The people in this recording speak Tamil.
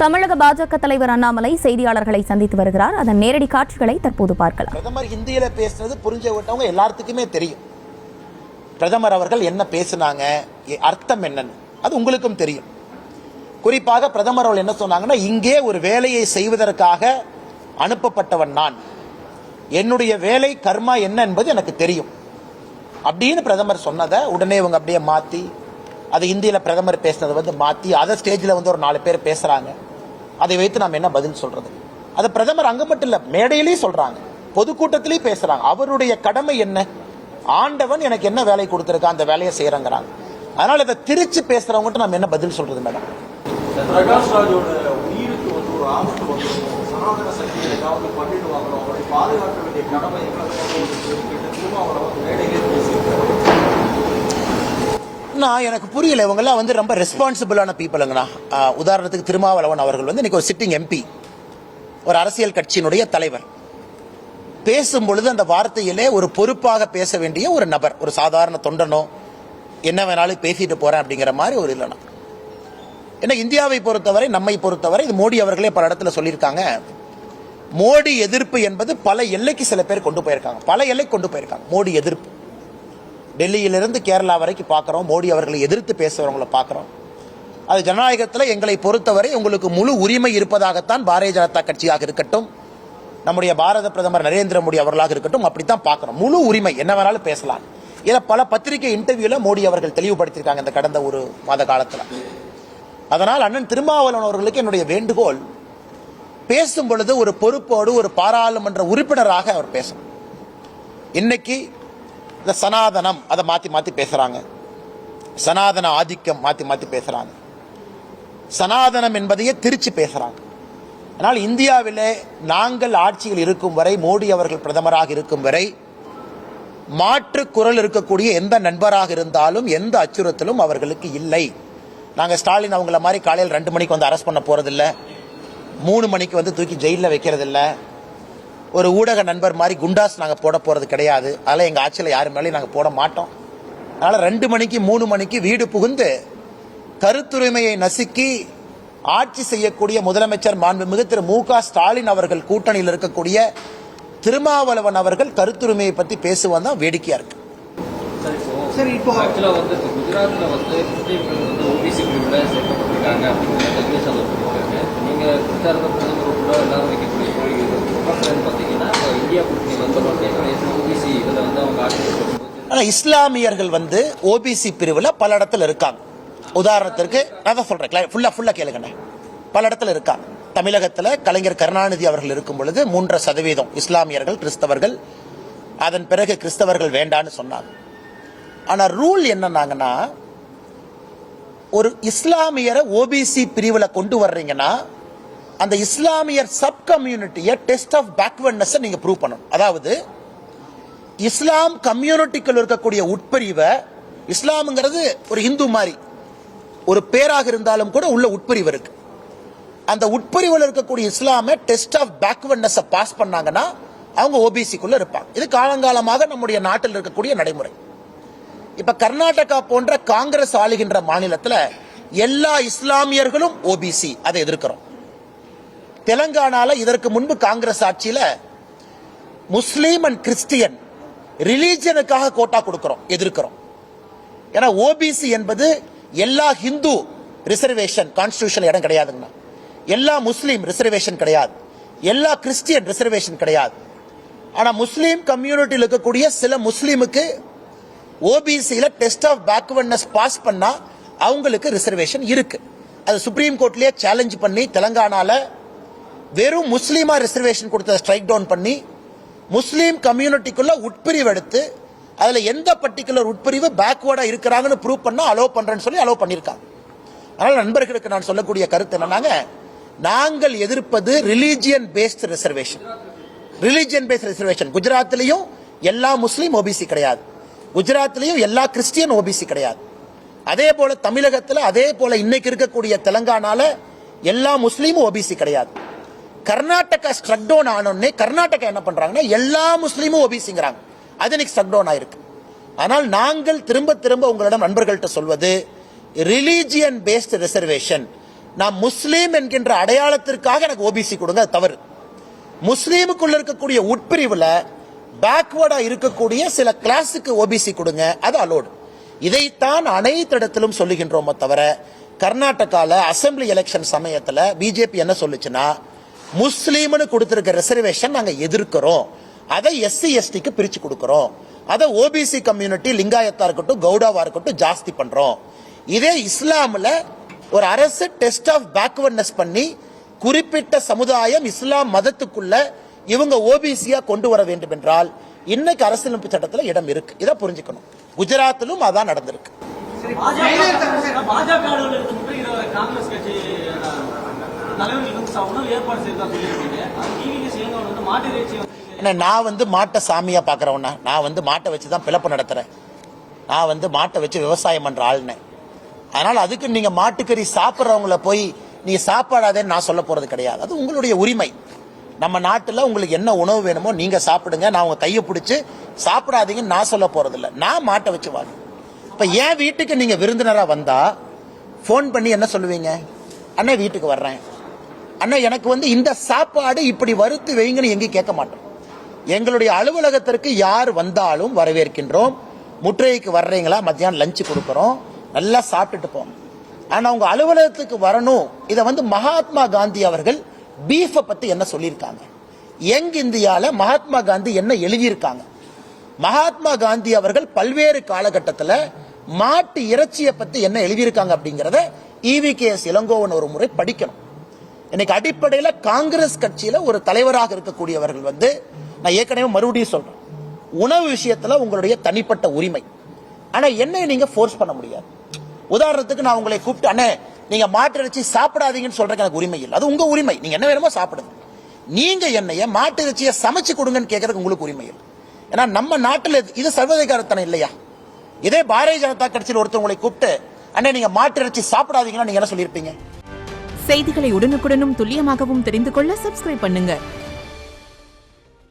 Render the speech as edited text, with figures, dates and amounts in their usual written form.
தமிழக பாஜக தலைவர் அண்ணாமலை செய்தியாளர்களை சந்தித்து வருகிறார். அதன் நேரடி காட்சிகளை தற்போது பார்க்கலாம். பிரதமர் ஹிந்தியில பேசுறது புரிஞ்ச விட்டவங்க எல்லாத்துக்குமே தெரியும். பிரதமர் அவர்கள் என்ன பேசினாங்க, அர்த்தம் என்னன்னு அது உங்களுக்கும் தெரியும். குறிப்பாக பிரதமர் அவர்கள் என்ன சொன்னாங்கன்னா, இங்கே ஒரு வேலையை செய்வதற்காக அனுப்பப்பட்டவன் நான், என்னுடைய வேலை கர்மா என்ன என்பது எனக்கு தெரியும் அப்படின்னு பிரதமர் சொன்னதை உடனே இவங்க அப்படியே மாத்தி, அது இந்தியில பிரதமர் பேசினதை மாத்தி அதை ஸ்டேஜில் ஒரு 4 பேர் பேசுறாங்க. அதை வைத்து நாம் என்ன பதில் சொல்றது? அது பிரதமர் அங்க மட்டும் இல்ல, மேடையிலேயே சொல்றாங்க, பொதுக்கூட்டத்திலேயே பேசுறாங்க. அவருடைய கடமை என்ன? ஆண்டவன் எனக்கு என்ன வேலை கொடுத்திருக்கா, அந்த வேலையை செய்யறங்கிறாங்க. அதனால இதை திருச்சி பேசுறவங்க நம்ம என்ன பதில் சொல்றது? மேடம், பிரகாஷ் ராஜோட உயிருக்கு ஒரு ஆபத்து வந்து சனாதன சக்தியை ஏதாவது பண்ணிட்டு வாங்கணும், அவரை பாதுகாக்க வேண்டிய கடமை திரும்ப அவரை மேடையிலே பேசியிருக்காரு. எனக்கு புரியல, இவங்கெல்லாம் ரொம்ப ரெஸ்பான்சிபிளான பீப்புளுங்கண்ணா. உதாரணத்துக்கு திருமாவளவன் அவர்கள் இன்னைக்கு ஒரு சிட்டிங் எம்பி, ஒரு அரசியல் கட்சியினுடைய தலைவர். பேசும்பொழுது அந்த வார்த்தையிலே ஒரு பொறுப்பாக பேச வேண்டிய ஒரு நபர், ஒரு சாதாரண தொண்டனோ என்ன வேணாலும் பேசிட்டு போறேன் அப்படிங்கிற மாதிரி ஒரு இல்லைனா. ஏன்னா இந்தியாவை பொறுத்தவரை, நம்மை பொறுத்தவரை, இது மோடி அவர்களே பல இடத்துல சொல்லியிருக்காங்க, மோடி எதிர்ப்பு என்பது பல எல்லைக்கு சில பேர் கொண்டு போயிருக்காங்க, பல எல்லைக்கு கொண்டு போயிருக்காங்க. மோடி எதிர்ப்பு டெல்லியிலிருந்து கேரளா வரைக்கும் பார்க்குறோம், மோடி அவர்களை எதிர்த்து பேசுறவங்களை பார்க்குறோம். அது ஜனநாயகத்தில் எங்களை பொறுத்தவரை உங்களுக்கு முழு உரிமை இருப்பதாகத்தான் பாரதிய ஜனதா கட்சியாக இருக்கட்டும், நம்முடைய பாரத பிரதமர் நரேந்திர மோடி அவர்களாக இருக்கட்டும், அப்படித்தான் பார்க்குறோம். முழு உரிமை, என்ன வேணாலும் பேசலாம். இதில் பல பத்திரிகை இன்டர்வியூல மோடி அவர்கள் தெளிவுபடுத்தியிருக்காங்க இந்த கடந்த ஒரு மாத காலத்தில். அதனால் அண்ணன் திருமாவளவன் அவர்களுக்கு என்னுடைய வேண்டுகோள், பேசும் பொழுது ஒரு பொறுப்போடு ஒரு பாராளுமன்ற உறுப்பினராக அவர் பேசணும். இன்னைக்கு இந்த சனாதனம் அதை மாத்தி மாத்தி பேசுறாங்க, சனாதன ஆதிக்கம் மாத்தி மாத்தி பேசுறாங்க, சனாதனம் என்பதையே திருச்சி பேசுறாங்க. ஆனால் இந்தியாவிலே நாங்கள் ஆட்சியில் இருக்கும் வரை, மோடி அவர்கள் பிரதமராக இருக்கும் வரை, மாற்று குரல் இருக்கக்கூடிய எந்த நண்பராக இருந்தாலும் எந்த அச்சுறுத்தலும் அவர்களுக்கு இல்லை. நாங்கள் ஸ்டாலின் அவங்கள மாதிரி காலையில் 2 மணிக்கு அரெஸ்ட் பண்ண போறதில்ல, 3 மணிக்கு தூக்கி ஜெயிலில் வைக்கிறதில்ல, ஒரு ஊடக நண்பர் மாதிரி குண்டாஸ் நாங்கள் போட போறது கிடையாது. அதெல்லாம் எங்கள் ஆட்சியில் யாரு மேலேயும் நாங்கள் போட மாட்டோம். அதனால 2 மணிக்கு 3 மணிக்கு வீடு புகுந்து கருத்துரிமையை நசுக்கி ஆட்சி செய்யக்கூடிய முதலமைச்சர் மாண்புமிகு திரு மு.க. ஸ்டாலின் அவர்கள் கூட்டணியில் இருக்கக்கூடிய திருமாவளவன் அவர்கள் கருத்துரிமையை பற்றி பேசுவது தான் வேடிக்கையா இருக்கு. சரி, இப்போ ஆக்சுவலா குஜராத்ல ஓபிசி பிரிவுல சேர்க்கப்பட்டிருக்காங்க அப்படின்னு நீங்க பிரதமர் எல்லாரும் வைக்கக்கூடிய பார்த்தீங்கன்னா இந்தியா கூட்டணி ஓபிசி இதுல அவங்க ஆட்சி. இஸ்லாமியர்கள் ஓபிசி பிரிவுல பல இடத்துல இருக்காங்க. உதாரணத்திற்கு நான் தான் சொல்றேன், ஃபுல்லா கேளுங்க, பல இடத்துல இருக்காங்க. தமிழகத்தில் கலைஞர் கருணாநிதி அவர்கள் இருக்கும் பொழுது 3% இஸ்லாமியர்கள், கிறிஸ்தவர்கள், அதன் பிறகு கிறிஸ்தவர்கள் வேண்டான்னு சொன்னாங்க. ஆனா ரூல் என்னன்னாங்கன்னா, ஒரு இஸ்லாமியரை ஓபிசி பிரிவுல கொண்டு வர்றீங்கன்னா அந்த இஸ்லாமியர் சப் கம்யூனிட்டியை டெஸ்ட் ஆஃப் பேக்வர்ட்னஸ் நீங்க ப்ரூவ் பண்ணணும். அதாவது இஸ்லாம் கம்யூனிட்டிக்குள் இருக்கக்கூடிய உட்பிரிவை, இஸ்லாம்ங்கிறது ஒரு இந்து மாதிரி ஒரு பேராக இருந்தாலும் கூட உள்ள உட்பிரிவு இருக்கு, அந்த உட்பிரிவில் இருக்கக்கூடிய இஸ்லாமை டெஸ்ட் ஆஃப் பேக்வர்ட்னஸ் பாஸ் பண்ணாங்கன்னா அவங்க ஓபிசிக்குள்ள இருப்பாங்க. இது காலங்காலமாக நம்முடைய நாட்டில் இருக்கக்கூடிய நடைமுறை. இப்ப கர்நாடகா போன்ற காங்கிரஸ் ஆளுகின்ற மாநிலத்தில் எல்லா இஸ்லாமியர்களும் ஓபிசி, அதை எதிர்க்கிறோம். தெலங்கானால இதற்கு முன்பு காங்கிரஸ் ஆட்சியில முஸ்லீம் அண்ட் கிறிஸ்டியன் ரிலீஜனுக்காக கோட்டா கொடுக்கிறோம், எதிர்க்கிறோம். ஏன்னா ஓபிசி என்பது எல்லா ஹிந்து ரிசர்வேஷன் கான்ஸ்டிடியூஷன் இடம் கிடையாதுங்க, எல்லா முஸ்லீம் ரிசர்வேஷன் கிடையாது, எல்லா கிறிஸ்டியன் ரிசர்வேஷன் கிடையாது. ஆனா முஸ்லீம் கம்யூனிட்டியில் இருக்கக்கூடிய சில முஸ்லீமுக்கு ஓபிசியில டெஸ்ட் ஆஃப் பேக்வர்ட்னஸ் பாஸ் பண்ணா அவங்களுக்கு ரிசர்வேஷன் இருக்கு. அது சுப்ரீம் கோர்ட்லயே சேலஞ்ச் பண்ணி தெலங்கானால வெறும் முஸ்லீமா ரிசர்வேஷன் கொடுத்த ஸ்ட்ரைக் டவுன் பண்ணி முஸ்லீம் கம்யூனிட்டிக்குள்ள உட்பிரிவு எடுத்து அதுல எந்த பர்டிகுலர் உட்பிரிவு பேக்வர்டா இருக்கிறாங்கன்னு ப்ரூவ் பண்ணா அலோவ் பண்றேன்னு சொல்லி அலோவ் பண்ணிருக்காங்க. அதனால நண்பர்களுக்கு நான் சொல்லக்கூடிய கருத்து என்னன்னாங்க, நாங்கள் எதிர்ப்பது religion based reservation. Religion based reservation குஜராத்லயும் எல்லா முஸ்லீம் ஓபிசி கிடையாது, குஜராத்லயும் எல்லா கிறிஸ்டியன் ஓபிசி கிடையாது. அதே போல தமிழகத்தில், அதே போல இன்னைக்கு இருக்கக்கூடிய தெலங்கானால எல்லா முஸ்லீமும் ஓபிசி கிடையாது. கர்நாடகா ஸ்ட்ரக் டவுன் ஆனோடனே கர்நாடகா என்ன பண்றாங்கன்னா எல்லா முஸ்லீமும் ஓபிசிங்கிறாங்க, அது இன்னைக்கு ஸ்ட்ரக் டவுன் ஆயிருக்கு. ஆனால் நாங்கள் திரும்ப திரும்ப உங்களிடம் நண்பர்கள்ட்ட சொல்வது, ரிலீஜியன் பேஸ்ட் ரிசர்வேஷன், நான் முஸ்லீம் என்கின்ற அடையாளத்திற்காக எனக்கு ஓபிசி கொடுங்க, அது தவறு. முஸ்லீமுக்குள்ள இருக்கக்கூடிய உட்பிரிவுல பேக்வர்டா இருக்கக்கூடிய சில கிளாஸுக்கு ஓபிசி கொடுங்க, அது அலோடு. இதைத்தான் அனைத்து இடத்திலும் சொல்லுகின்றோம். தவிர கர்நாடகால அசெம்பிளி எலெக்ஷன் சமயத்துல பிஜேபி என்ன சொல்லுச்சுன்னா, முஸ்லீம்னு கொடுத்திருக்க ரிசர்வேஷன் நாங்க எதிர்க்கிறோம், அதை எஸ்சி எஸ்டிக்கு பிரிச்சு கொடுக்கிறோம், அதை ஓபிசி கம்யூனிட்டி லிங்காயத்தா இருக்கட்டும் கவுடாவா இருக்கட்டும் ஜாஸ்தி பண்றோம். இதே இஸ்லாம்ல ஒரு அரசு டெஸ்ட் ஆஃப் பேக்வர்ட்னஸ் பண்ணி குறிப்பிட்ட சமுதாயம் இஸ்லாம் மதத்துக்குள்ள இவங்க ஓபிசியா கொண்டு வர வேண்டும் என்றால் இன்னைக்கு அரசியலமைப்பு சட்டத்தில் இடம் இருக்கு. இதை புரிஞ்சுக்கணும். குஜராத்திலும் அதான் நடந்திருக்கு. காங்கிரஸ் கட்சி தலைவர்களுக்கு ஏற்பாடு செய்தா சொல்லியிருக்கீங்க. நான் மாட்டை சாமியா பாக்குறவனா, நான் மாட்டை வச்சுதான் பிளப்பு நடத்துறேன், நான் மாட்டை வச்சு விவசாயம் பண்ற ஆளுனேன். அதனால அதுக்கு நீங்க மாட்டுக்கறி சாப்பிட்றவங்கள போய் நீங்க சாப்பாடாதேன்னு நான் சொல்ல போறது கிடையாது. அது உங்களுடைய உரிமை. நம்ம நாட்டில் உங்களுக்கு என்ன உணவு வேணுமோ நீங்க சாப்பிடுங்க, நான் உங்க கையை பிடிச்சி சாப்பிடாதீங்கன்னு நான் சொல்ல போறது இல்லை. நான் மாட்டை வச்சு வாங்க. இப்ப என் வீட்டுக்கு நீங்க விருந்தினரா வந்தா போன் பண்ணி என்ன சொல்லுவீங்க? அண்ணே வீட்டுக்கு வர்றேன், அண்ணா எனக்கு இந்த சாப்பாடு இப்படி வறுத்து வைங்கன்னு எங்கேயும் கேட்க மாட்டோம். எங்களுடைய அலுவலகத்திற்கு யார் வந்தாலும் வரவேற்கின்றோம். முற்றுகைக்கு வர்றீங்களா, மத்தியானம் லஞ்சு கொடுக்குறோம், நல்லா சாப்பிட்டுட்டு போங்க. ஆனா உங்க அலுவலகத்துக்கு வரணும். இதை மகாத்மா காந்தி அவர்கள் பீஃபை பத்தி என்ன சொல்லியிருக்காங்க, யங் இந்தியால மகாத்மா காந்தி என்ன எழுதியிருக்காங்க. மகாத்மா காந்தி அவர்கள் பல்வேறு காலகட்டத்தில் மாட்டு இறைச்சியை பத்தி என்ன எழுதியிருக்காங்க அப்படிங்கறத EVKS இளங்கோவன் ஒரு முறை படிக்கணும். இன்னைக்கு அடிப்படையில் காங்கிரஸ் கட்சியில ஒரு தலைவராக இருக்கக்கூடியவர்கள் நான் ஏற்கனவே மறுபடியும் சொல்றேன், உணவு விஷயத்துல உங்களுடைய தனிப்பட்ட உரிமை. ஆனா என்னை நீங்க ஃபோர்ஸ் பண்ண முடியாது. உதாரணத்துக்கு நான் உங்களை கூப்பிட்டு அண்ணே நீங்க மாட்டு இறைச்சி சாப்பிடாதீங்கன்னு சொல்றதுக்கு எனக்கு உரிமை இல்லை. அது உங்க உரிமை, நீங்க என்ன வேணுமோ சாப்பிடுங்க. நீங்க என்னைய மாட்டு இறைச்சியை சமைச்சு கொடுங்கன்னு கேட்கறதுக்கு உங்களுக்கு உரிமை இல்லை. ஏன்னா நம்ம நாட்டில் இது சர்வதிகாரத்தனம் இல்லையா? இதே பாரதிய ஜனதா கட்சியில் ஒருத்தர் உங்களை கூப்பிட்டு அண்ணே நீங்க மாட்டு இறைச்சி சாப்பிடாதீங்கன்னா நீங்க என்ன சொல்லியிருப்பீங்க? செய்திகளை உடனுக்குடனும் துல்லியமாகவும் தெரிந்து கொள்ள சப்ஸ்கிரைப் பண்ணுங்க.